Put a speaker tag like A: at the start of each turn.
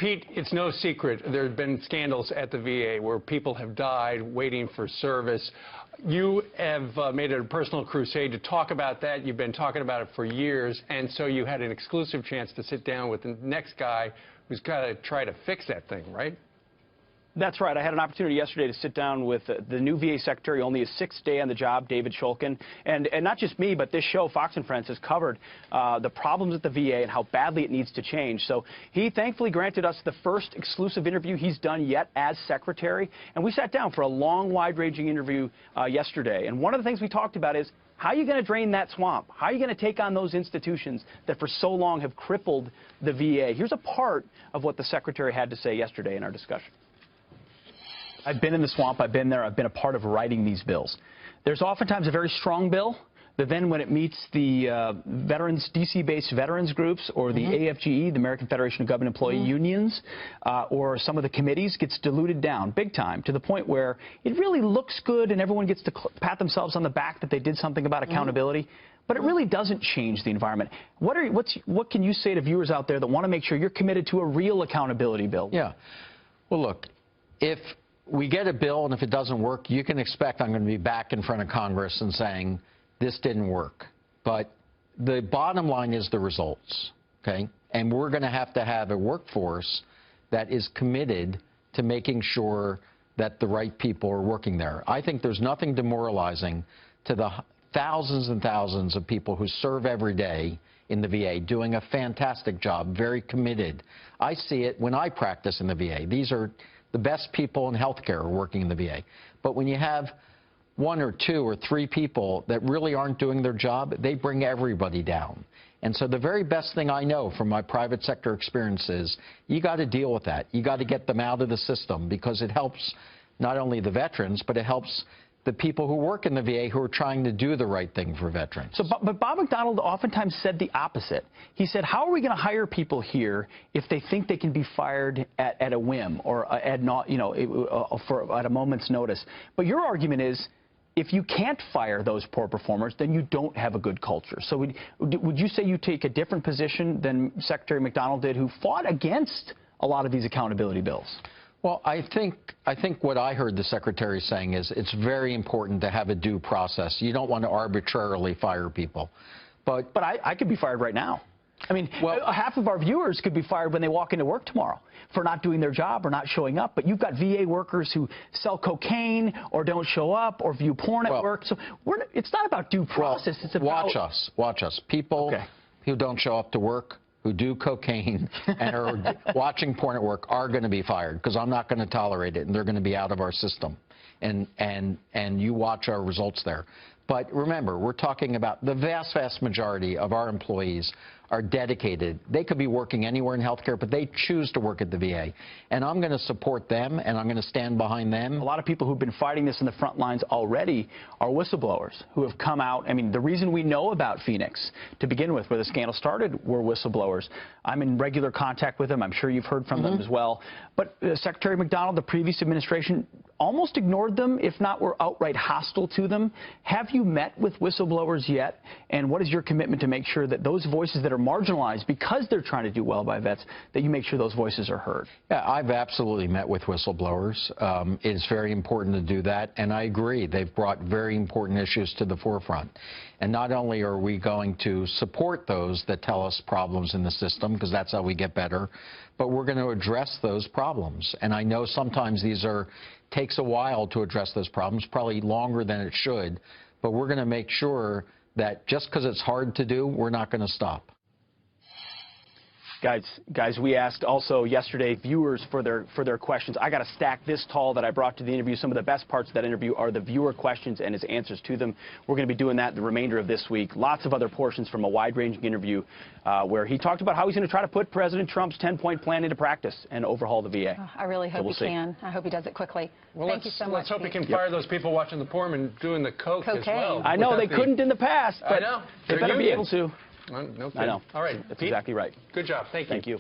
A: Pete, it's no secret there have been scandals at the VA where people have died waiting for service. You have made it a personal crusade to talk about that. You've been talking about it for years, and so you had an exclusive chance to sit down with the next guy who's got to try to fix that thing, right?
B: That's right. I had an opportunity yesterday to sit down with the new VA secretary, only his sixth day on the job, David Shulkin. And not just me, but this show, Fox and Friends, has covered the problems at the VA and how badly it needs to change. So he thankfully granted us the first exclusive interview he's done yet as secretary. And we sat down for a long, wide-ranging interview yesterday. And one of the things we talked about is, how are you going to drain that swamp? How are you going to take on those institutions that for so long have crippled the VA? Here's a part of what the secretary had to say yesterday in our discussion. I've been in the swamp, I've been there, I've been a part of writing these bills. There's oftentimes a very strong bill, but then when it meets the veterans, DC-based veterans groups, or the AFGE, the American Federation of Government Employee Unions, or some of the committees, gets diluted down big time to the point where it really looks good and everyone gets to pat themselves on the back that they did something about accountability. But it really doesn't change the environment. What can you say to viewers out there that want to make sure you're committed to a real accountability bill?
C: Yeah. Well, look, if we get a bill and if it doesn't work, you can expect I'm going to be back in front of Congress and saying this didn't work. But the bottom line is the results, okay? And we're going to have a workforce that is committed to making sure that the right people are working there. I think there's nothing demoralizing to the thousands and thousands of people who serve every day in the VA, doing a fantastic job, very committed. I see it when I practice in the VA. These are the best people in healthcare working in the VA. But when you have one or two or three people that really aren't doing their job, they bring everybody down. And so the very best thing I know from my private sector experience is you got to deal with that. You got to get them out of the system because it helps not only the veterans, but it helps the people who work in the VA who are trying to do the right thing for veterans.
B: So, but Bob McDonald oftentimes said the opposite. He said, how are we going to hire people here if they think they can be fired at a whim or at a moment's notice? But your argument is, if you can't fire those poor performers, then you don't have a good culture. So would you say you take a different position than Secretary McDonald did, who fought against a lot of these accountability bills?
C: Well, I think what I heard the secretary saying is it's very important to have a due process. You don't want to arbitrarily fire people. But
B: I could be fired right now. I mean, well, half of our viewers could be fired when they walk into work tomorrow for not doing their job or not showing up. But you've got VA workers who sell cocaine or don't show up or view porn at work. So it's not about due process. It's about...
C: Watch us. People who don't show up to work, who do cocaine and are watching porn at work are going to be fired because I'm not going to tolerate it, and they're going to be out of our system. And you watch our results there. But remember, we're talking about the vast, vast majority of our employees are dedicated. They could be working anywhere in healthcare, but they choose to work at the VA. And I'm going to support them, and I'm going to stand behind them.
B: A lot of people who've been fighting this in the front lines already are whistleblowers who have come out. I mean, the reason we know about Phoenix to begin with, where the scandal started, were whistleblowers. I'm in regular contact with them. I'm sure you've heard from them as well. But Secretary McDonald, the previous administration, almost ignored them, if not were outright hostile to them. Have you met with whistleblowers yet? And what is your commitment to make sure that those voices that are marginalized because they're trying to do well by vets, that you make sure those voices are heard?
C: Yeah, I've absolutely met with whistleblowers. It's very important to do that, and I agree. They've brought very important issues to the forefront. And not only are we going to support those that tell us problems in the system, because that's how we get better, but we're going to address those problems. And I know sometimes takes a while to address those problems, probably longer than it should, but we're going to make sure that just because it's hard to do, we're not going to stop.
B: Guys, we asked also yesterday viewers for their questions. I got a stack this tall that I brought to the interview. Some of the best parts of that interview are the viewer questions and his answers to them. We're going to be doing that the remainder of this week. Lots of other portions from a wide-ranging interview where he talked about how he's going to try to put President Trump's 10-point plan into practice and overhaul the VA.
D: Oh, I really hope he can. I hope he does it quickly.
A: Well,
D: Thank you so much.
A: Let's hope he can fire those people watching the porn and doing the coke as well.
B: I know they couldn't in the past, but they better be able to.
A: No kidding.
B: I know.
A: All right.
B: That's exactly right.
A: Good job. Thank you.
B: Thank you.